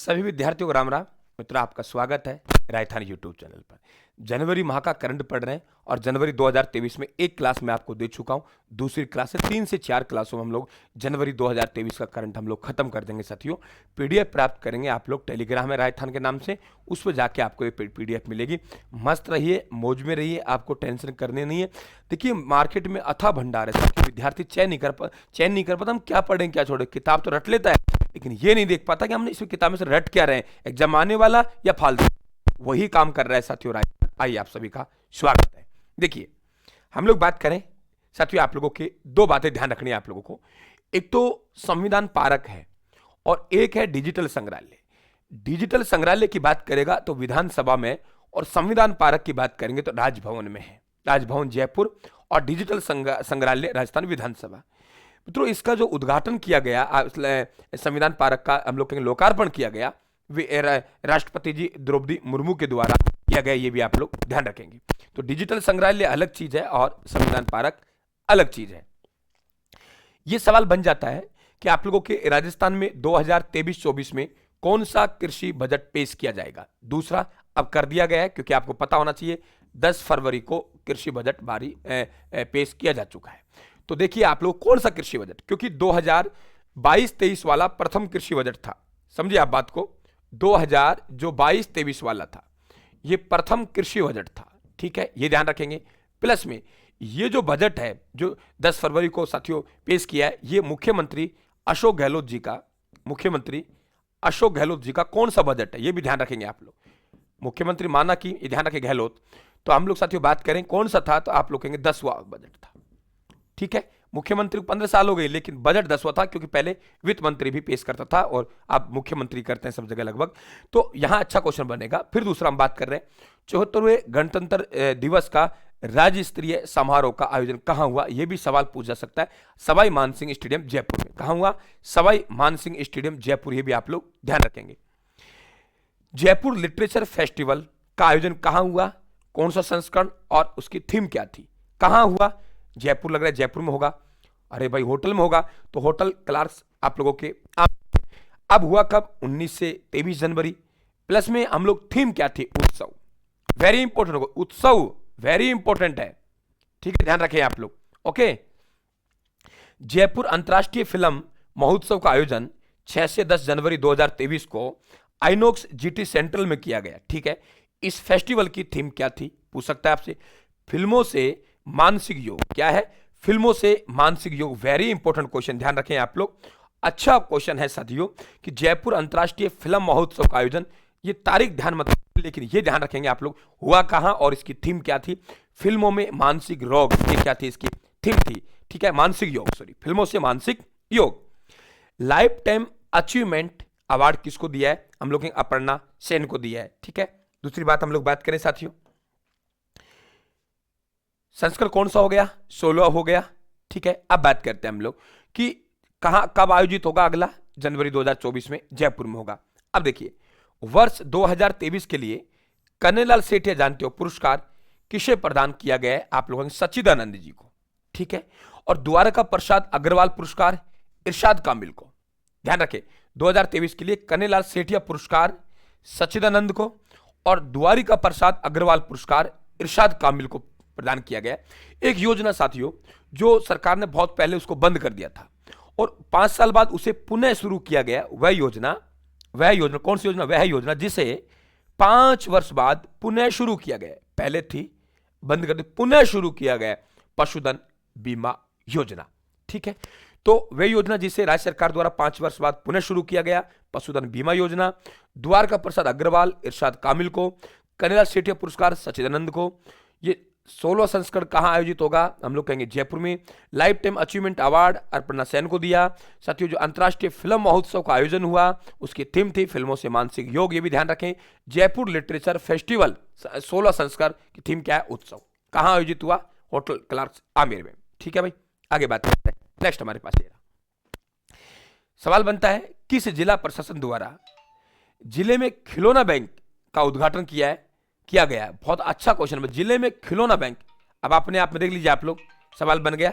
सभी विद्यार्थियों को राम राम। मित्रों, आपका स्वागत है राजस्थान यूट्यूब चैनल पर। जनवरी माह का करंट पढ़ रहे हैं और जनवरी 2023 में एक क्लास में आपको दे चुका हूं। दूसरी क्लास है, 3 से 4 क्लासों में हम लोग जनवरी 2023 का करंट हम लोग खत्म कर देंगे। साथियों, पीडीएफ प्राप्त करेंगे आप लोग टेलीग्राम में राजस्थान के नाम से, उस पर जाके आपको ये पीडीएफ मिलेगी। मस्त रहिए, मौज में रहिए, आपको टेंशन करने नहीं है। देखिए, मार्केट में अथाह भंडार है, विद्यार्थी चयन नहीं कर पाता हम क्या पढ़ें क्या छोड़े। किताब तो रट लेता है, लेकिन ये नहीं देख पाता कि हमने इस किताब में से रट क्या रहे हैं, एग्जाम आने वाला या फालतू। वही काम कर रहा है साथियों। आइए, आप सभी का स्वागत है। देखिए, हम लोग बात करें साथियों, आप लोगों के दो बातें ध्यान रखनी है आप लोगों को। एक तो संविधान पारक है और एक है डिजिटल संग्रहालय। डिजिटल संग्रहालय की बात करेगा तो विधानसभा में, और संविधान पारक की बात करेंगे तो राजभवन में है, राजभवन जयपुर, और डिजिटल संग्रहालय राजस्थान विधानसभा। मित्रों, इसका जो उद्घाटन किया गया, संविधान पार्क का हम लोग लोकार्पण किया गया, राष्ट्रपति जी द्रौपदी मुर्मू के द्वारा किया गया, ये भी आप लोग ध्यान रखेंगे। तो डिजिटल संग्रहालय अलग चीज है और संविधान पार्क अलग चीज है। ये सवाल बन जाता है कि आप लोगों के राजस्थान में 2023-24 में कौन सा कृषि बजट पेश किया जाएगा। दूसरा अब कर दिया गया है, क्योंकि आपको पता होना चाहिए 10 फरवरी को कृषि बजट पेश किया जा चुका है। तो देखिए आप लोग कौन सा कृषि बजट, क्योंकि 2022-23 वाला प्रथम कृषि बजट था। समझिए आप बात को, 22-23 वाला था, ये प्रथम कृषि बजट था। ठीक है, ये ध्यान रखेंगे। प्लस में ये जो बजट है जो 10 फरवरी को साथियों पेश किया है, ये मुख्यमंत्री अशोक गहलोत जी का कौन सा बजट है, ये भी ध्यान रखेंगे आप लोग। मुख्यमंत्री माना कि ये ध्यान रखें गहलोत, तो हम लोग साथियों बात करें कौन सा था, तो आप लोग कहेंगे 10वां बजट था। ठीक है, मुख्यमंत्री को 15 साल हो गए, लेकिन बजट 10वां था, क्योंकि पहले वित्त मंत्री भी पेश करता था और आप मुख्यमंत्री करते हैं सब जगह लगभग। तो यहां अच्छा क्वेश्चन बनेगा। फिर दूसरा हम बात कर रहे हैं 74वें गणतंत्र दिवस का राज्य स्तरीय समारोह का आयोजन कहां हुआ, यह भी सवाल पूछा जा सकता है। सवाई मानसिंह स्टेडियम जयपुर में। कहां हुआ? सवाई मानसिंह स्टेडियम जयपुर, यह भी आप लोग ध्यान रखेंगे। जयपुर लिटरेचर फेस्टिवल का आयोजन कहां हुआ, कौन सा संस्करण और उसकी थीम क्या थी, कहां हुआ? जयपुर, लग रहा है जयपुर में होगा। अरे भाई, होटल में होगा, तो होटल क्लार्क्स आप लोगों के अब हुआ कब? 19 से 23 जनवरी। प्लस में हम लोग थीम क्या थी? उत्सव। वेरी इंपॉर्टेंट होगा, उत्सव वेरी इंपॉर्टेंट है। ठीक है, ध्यान रखें आप लोग। ओके, जयपुर अंतरराष्ट्रीय फिल्म महोत्सव का आयोजन 6 से 10 जनवरी 2023 को आइनॉक्स जीटी सेंट्रल में किया गया। ठीक है, इस फेस्टिवल की थीम क्या थी, पूछ सकता है आपसे। फिल्मों से मानसिक योग। क्या है? फिल्मों से मानसिक योग। वेरी इंपॉर्टेंट क्वेश्चन, ध्यान रखें आप लोग। अच्छा क्वेश्चन है साथियों कि जयपुर अंतरराष्ट्रीय फिल्म महोत्सव का आयोजन, ये तारीख ध्यान मत, लेकिन ये ध्यान रखेंगे आप लोग हुआ कहां और इसकी थीम क्या थी। फिल्मों में मानसिक रोग, ये क्या थी, इसकी थीम थी। ठीक है, मानसिक योग, सॉरी, फिल्मों से मानसिक योग। लाइफ टाइम अचीवमेंट अवार्ड किसको दिया है? हम लोग अपर्णा सेन को दिया है। ठीक है, दूसरी बात हम लोग बात करें साथियों, संस्करण कौन सा हो गया? 16 हो गया। ठीक है, अब बात करते हैं हम लोग कि कहां कब आयोजित होगा अगला? जनवरी 2024 में जयपुर में होगा। अब देखिए, वर्ष 2023 के लिए कन्हैयालाल सेठिया, जानते हो, पुरस्कार किसे प्रदान किया गया है? आप लोगों ने सच्चिदानंद जी को। ठीक है, और द्वारका प्रसाद अग्रवाल पुरस्कार इरशाद कामिल को। ध्यान रखें, 2023 के लिए कन्हैयालाल सेठिया पुरस्कार सच्चिदानंद को और द्वारिका प्रसाद अग्रवाल पुरस्कार इरशाद कामिल को प्रदान किया गया। एक योजना साथियों जो सरकार ने बहुत पहले उसको बंद कर दिया था और 5 साल बाद उसे पुनः शुरू किया गया। वह योजना कौन सी योजना? वह योजना जिसे 5 वर्ष बाद पुनः शुरू किया गया। पहले थी, बंद कर दी, पुनः शुरू किया गया, पशुधन बीमा योजना। ठीक है, तो वह योजना जिसे राज्य सरकार द्वारा 5 वर्ष बाद पुनः शुरू किया गया, पशुधन बीमा योजना। द्वारका प्रसाद अग्रवाल इरशाद कामिल को, कन्हैयालाल सेठिया पुरस्कार सच्चिदानंद को। ये 16 संस्करण कहां आयोजित होगा? हम लोग कहेंगे जयपुर में। Life time achievement award Aparna Sen को दिया। साथियों, जो अंतरराष्ट्रीय फिल्म महोत्सव का आयोजन हुआ उसकी थीम थी फिल्मों से मानसिक योग, ये भी ध्यान रखें। जयपुर लिटरेचर फेस्टिवल 16 संस्करण की थीम क्या है? उत्सव। कहां आयोजित हुआ? होटल क्लार्क्स आमेर में। ठीक है भाई, आगे बात करते हैं। नेक्स्ट हमारे पास सवाल बनता है, किस जिला प्रशासन द्वारा जिले में खिलौना बैंक का उद्घाटन किया गया है? बहुत अच्छा क्वेश्चन है। जिले में खिलौना बैंक, अब अपने आप में देख लीजिए आप लोग, सवाल बन गया।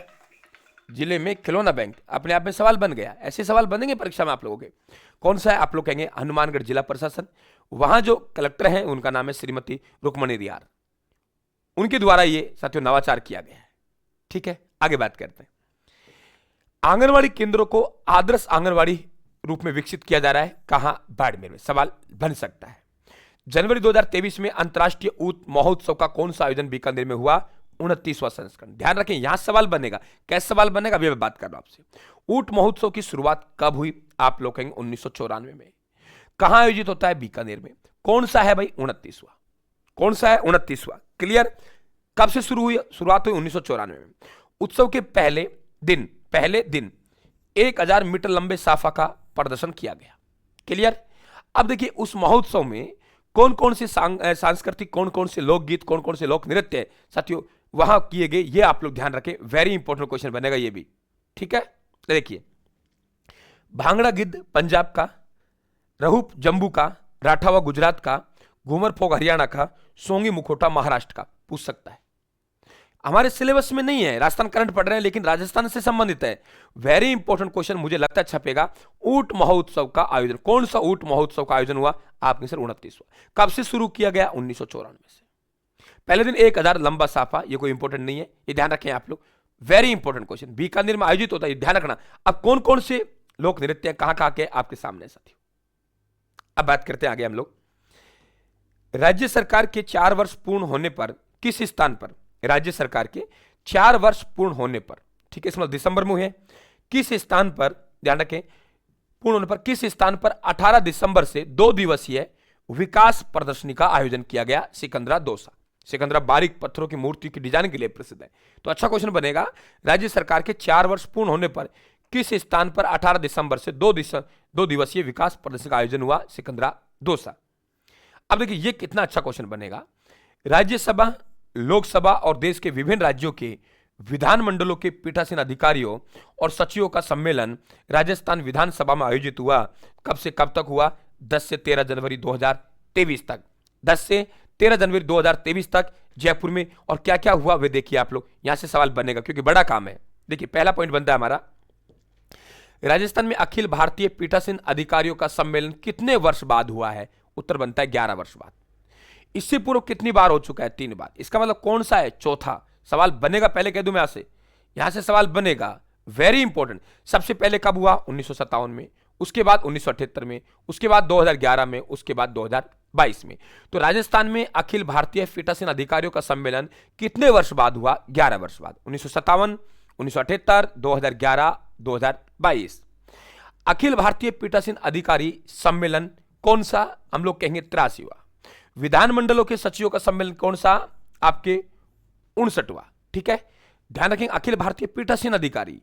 जिले में खिलौना बैंक अपने आप में सवाल बन गया। ऐसे सवाल बनेंगे परीक्षा में आप लोगों के। कौन सा है? आप लोग कहेंगे हनुमानगढ़ जिला प्रशासन। वहां जो कलेक्टर हैं उनका नाम है श्रीमती रुक्मणी रियार। उनके द्वारा ये साथियों नवाचार किया गया है। ठीक है, आगे बात करते हैं। आंगनवाड़ी केंद्रों को आदर्श आंगनवाड़ी रूप में विकसित किया जा रहा है। कहां? बाड़मेर में। सवाल बन सकता है। जनवरी 2023 में अंतर्राष्ट्रीय ऊंट महोत्सव का कौन सा आयोजन बीकानेर में हुआ? 29वां संस्करण। ध्यान रखें, यहां सवाल बनेगा। कैसे सवाल बनेगा अभी मैं बात कर रहा हूं आपसे। ऊंट महोत्सव की शुरुआत कब हुई? आप लोग कहेंगे 1994 में। कहां आयोजित होता है? बीकानेर में। कौन सा है भाई? 29वां। कौन सा है? 29वां। क्लियर? कब से शुरू हुई? शुरुआत हुई 1994 में। उत्सव के पहले दिन 1000 मीटर लंबे साफा का प्रदर्शन किया गया। क्लियर? अब देखिए उस महोत्सव में कौन कौन से सांस्कृतिक, कौन कौन से लोकगीत, कौन कौन से लोक नृत्य साथियों वहां किए गए, ये आप लोग ध्यान रखें। वेरी इंपॉर्टेंट क्वेश्चन बनेगा ये भी। ठीक है, देखिए भांगड़ा गिद्ध पंजाब का, रहूप जम्मू का, राठावा गुजरात का, घूमर फोक हरियाणा का, सोंगी मुखोटा महाराष्ट्र का। पूछ सकता है। हमारे सिलेबस में नहीं है, राजस्थान करंट पढ़ रहे हैं लेकिन राजस्थान से संबंधित है। वेरी इंपॉर्टेंट क्वेश्चन मुझे लगता है छपेगा। ऊंट महोत्सव का आयोजन, कौन सा ऊंट महोत्सव का आयोजन हुआ? आपके सर 29वां। कब से शुरू किया गया? 1994 से। पहले दिन 1000 लंबा साफा, ये कोई इंपॉर्टेंट नहीं है, ये ध्यान रखें आप लोग। वेरी इंपॉर्टेंट क्वेश्चन, बीकानेर में आयोजित होता है, ध्यान रखना। अब कौन कौन से लोक नृत्य कहां कहां के आपके सामने साथियों। अब बात करते हैं आगे हम लोग। राज्य सरकार के 4 वर्ष पूर्ण होने पर किस स्थान पर, राज्य सरकार के 4 वर्ष पूर्ण होने पर, ठीक है, इसमें दिसंबर में है, किस स्थान पर, ध्यान रखें, पूर्ण होने पर किस स्थान पर 18 दिसंबर से 2 दिवसीय विकास प्रदर्शनी का आयोजन किया गया? सिकंदरा दौसा। सिकंदरा बारीक पत्थरों की मूर्ति की डिजाइन के लिए प्रसिद्ध है। तो अच्छा क्वेश्चन बनेगा, राज्य सरकार के 4 वर्ष पूर्ण होने पर किस स्थान पर 18 दिसंबर से 2 दिवसीय विकास प्रदर्शनी का आयोजन हुआ? सिकंदरा दौसा। अब देखिए ये कितना अच्छा क्वेश्चन बनेगा। राज्यसभा, लोकसभा और देश के विभिन्न राज्यों के विधानमंडलों के पीठासीन अधिकारियों और सचिवों का सम्मेलन राजस्थान विधानसभा में आयोजित हुआ। कब से कब तक हुआ? 10 से 13 जनवरी 2023 तक। 10 से 13 जनवरी 2023 तक जयपुर में। और क्या क्या हुआ वे देखिए आप लोग, यहां से सवाल बनेगा क्योंकि बड़ा काम है। देखिए पहला पॉइंट बनता है हमारा, राजस्थान में अखिल भारतीय पीठासीन अधिकारियों का सम्मेलन कितने वर्ष बाद हुआ है? उत्तर बनता है 11 वर्ष बाद। इससे पूर्व कितनी बार हो चुका है? 3 बार। इसका मतलब कौन सा है? चौथा। सवाल बनेगा, पहले कह दूं मैं यहां से सवाल बनेगा। Very important. सबसे पहले कब हुआ? 1957 में, उसके बाद 1978 में, उसके बाद 2011 में, उसके बाद 2022 में। तो राजस्थान में अखिल भारतीय पीठासीन अधिकारियों का सम्मेलन कितने वर्ष बाद हुआ? 11 वर्ष बाद। 1957, 1978, 2011, 2022। अखिल भारतीय पीठासीन अधिकारी सम्मेलन कौन सा? हम लोग कहेंगे 83वां। विधानमंडलों के सचिवों का सम्मेलन कौन सा? आपके 59वां। ठीक है, ध्यान रखेंगे। अखिल भारतीय पीठासीन अधिकारी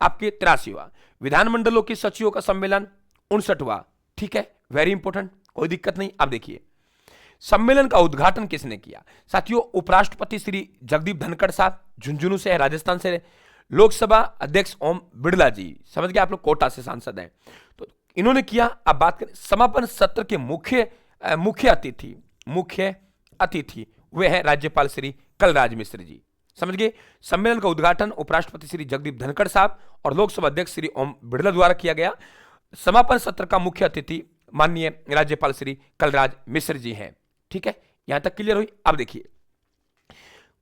आपके 83वां, विधानमंडलों के सचिवों का सम्मेलन 59वां। ठीक है, वेरी इंपॉर्टेंट, कोई दिक्कत नहीं। अब देखिए सम्मेलन का उद्घाटन किसने किया? साथियों उपराष्ट्रपति श्री जगदीप धनखड़ साहब, झुंझुनू से है, राजस्थान से। लोकसभा अध्यक्ष ओम बिड़ला जी, समझ गए आप लोग, कोटा से सांसद हैं, तो इन्होंने किया। अब बात करें समापन सत्र के मुख्य अतिथि वे हैं राज्यपाल श्री कलराज मिश्र जी। समझ गए। सम्मेलन का उद्घाटन उपराष्ट्रपति श्री जगदीप धनखड़ साहब और लोकसभा अध्यक्ष श्री ओम बिड़ला द्वारा किया गया। समापन सत्र का मुख्य अतिथि माननीय राज्यपाल श्री कलराज मिश्र जी हैं। ठीक है, यहां तक क्लियर हुई। अब देखिए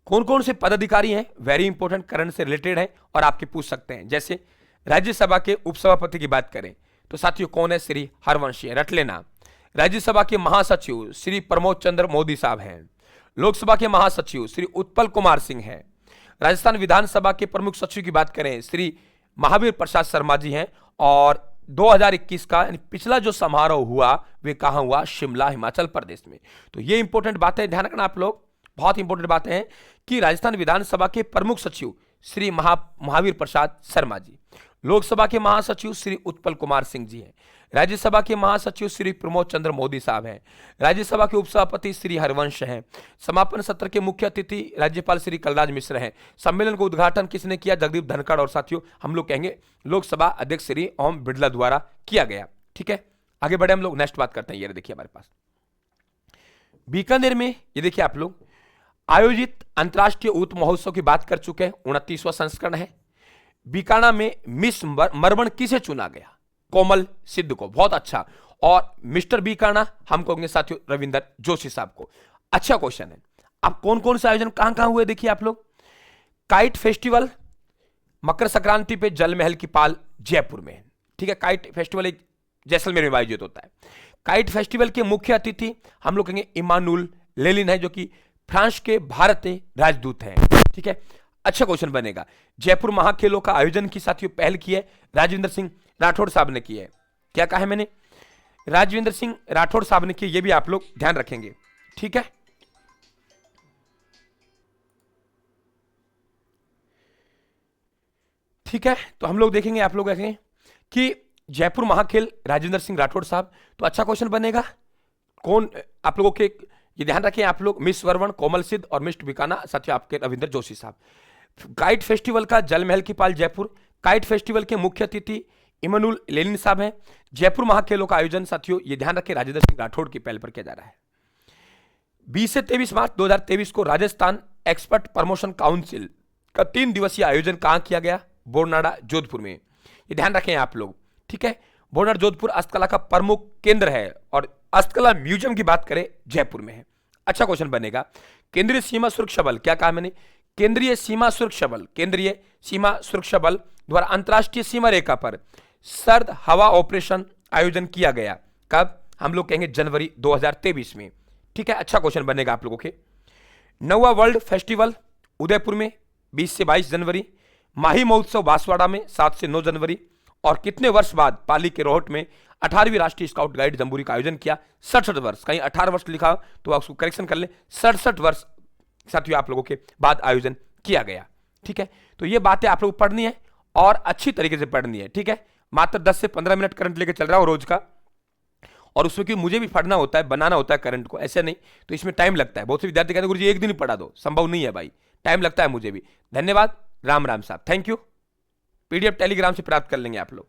कौन कौन से पदाधिकारी हैं, वेरी इंपॉर्टेंट, करंट से रिलेटेड है और आपके पूछ सकते हैं। जैसे राज्यसभा के उपसभापति की बात करें तो साथियों कौन है? श्री हरवंश, रट लेना। राज्यसभा के महासचिव श्री प्रमोद चंद्र मोदी साहब हैं। लोकसभा के महासचिव श्री उत्पल कुमार सिंह हैं। राजस्थान विधानसभा के प्रमुख सचिव की बात करें श्री महावीर प्रसाद शर्मा जी हैं। और 2021 का पिछला जो समारोह हुआ वे कहां हुआ? शिमला, हिमाचल प्रदेश में। तो ये इंपॉर्टेंट बातें ध्यान रखना आप लोग, बहुत इंपॉर्टेंट बातें हैं कि राजस्थान विधानसभा के प्रमुख सचिव श्री महावीर प्रसाद शर्मा जी, लोकसभा के महासचिव श्री उत्पल कुमार सिंह जी हैं, राज्यसभा के महासचिव श्री प्रमोद चंद्र मोदी साहब हैं, राज्यसभा के उपसभापति श्री हरवंश हैं, समापन सत्र के मुख्य अतिथि राज्यपाल श्री कलराज मिश्र हैं। सम्मेलन का उद्घाटन किसने किया? जगदीप धनखड़ और साथियों हम लोग कहेंगे लोकसभा अध्यक्ष श्री ओम बिड़ला द्वारा किया गया। ठीक है, आगे बढ़े हम लोग, नेक्स्ट बात करते हैं। ये देखिए हमारे पास बीकानेर में, ये देखिए आप लोग, आयोजित अंतर्राष्ट्रीय ऊंट महोत्सव की बात कर चुके हैं, 29वां संस्करण है। बीकाना में मिस मरमन किसे चुना गया? कोमल सिद्ध को। बहुत अच्छा। और मिस्टर बीकाना हम कहेंगे साथियों रविंदर जोशी साहब को। अच्छा क्वेश्चन है। अब कौन कौन से आयोजन कहां कहां हुए देखिए आप लोग। काइट फेस्टिवल मकर संक्रांति पे जल महल की पाल जयपुर में है। ठीक है, काइट फेस्टिवल एक जैसलमेर में आयोजित होता है। काइट फेस्टिवल के मुख्य अतिथि हम लोग कहेंगे इमानुल लेलिन है, जो कि फ्रांस के भारतीय राजदूत हैं। ठीक है, अच्छा क्वेश्चन बनेगा। जयपुर महाखेलों का आयोजन की साथियों पहल की है राजविंदर सिंह राठौड़ साहब ने की है। क्या कहा है मैंने? राजविंदर सिंह राठौड़ साहब ने की, ये भी आप लोग ध्यान रखेंगे। ठीक है, ठीक है, तो हम लोग देखेंगे, आप लोग देखेंगे कि जयपुर महाखेल राजेंद्र सिंह राठौड़ साहब। तो अच्छा क्वेश्चन बनेगा। कौन आप लोगों के, ये ध्यान रखें आप लोग, मिस वर्वन कोमल सिद्ध और मिस्टर बीकाना साथियों आपके रविंदर जोशी साहब। काइट फेस्टिवल का जल महल की पाल जयपुर। काइट फेस्टिवल के मुख्य अतिथि इमानुल लेनिन साहब हैं। जयपुर महाखेलों का आयोजन साथियों ये ध्यान रखें राजेंद्र सिंह राठौड़ की पहल पर किया जा रहा है। 20 से 23 मार्च 2023 को राजस्थान एक्सपर्ट प्रमोशन काउंसिल का 3 दिवसीय आयोजन कहां किया गया? बोरनाड़ा जोधपुर में। ये ध्यान रखें आप लोग। ठीक है, बोरनाड़ा जोधपुर हस्तकला का प्रमुख केंद्र है और हस्तकला म्यूजियम की बात करें जयपुर में है। अच्छा क्वेश्चन बनेगा। केंद्रीय सीमा सुरक्षा बल, क्या कहा मैंने? केंद्रीय सीमा सुरक्षा बल, केंद्रीय सीमा सुरक्षा बल द्वारा अंतरराष्ट्रीय सीमा रेखा पर सर्द हवा ऑपरेशन आयोजन किया गया। कब? हम लोग कहेंगे जनवरी 2023 में। ठीक है, अच्छा क्वेश्चन बनेगा आप लोगों के। नौवा वर्ल्ड फेस्टिवल उदयपुर में 20 से 22 जनवरी। माही महोत्सव बांसवाड़ा में 7 से 9 जनवरी। और कितने वर्ष बाद पाली के रोहट में 18वीं राष्ट्रीय स्काउट गाइड जम्बूरी का आयोजन किया? 67 वर्ष। कहीं 18 वर्ष लिखा तो आप उसको करेक्शन कर ले, 67 वर्ष साथियों आप लोगों के बाद आयोजन किया गया। ठीक है, तो ये बातें आप लोग पढ़नी है और अच्छी तरीके से पढ़नी है। ठीक है, मात्र 10 से 15 मिनट करंट लेके चल रहा हूं रोज का, और उसमें कि मुझे भी पढ़ना होता है, बनाना होता है करंट को, ऐसे नहीं, तो इसमें टाइम लगता है। बहुत से विद्यार्थी कहते हैं गुरुजी एक दिन ही पढ़ा दो, संभव नहीं है भाई, टाइम लगता है मुझे भी। धन्यवाद, राम राम साहब, थैंक यू। पीडीएफ टेलीग्राम से प्राप्त कर लेंगे आप लोग।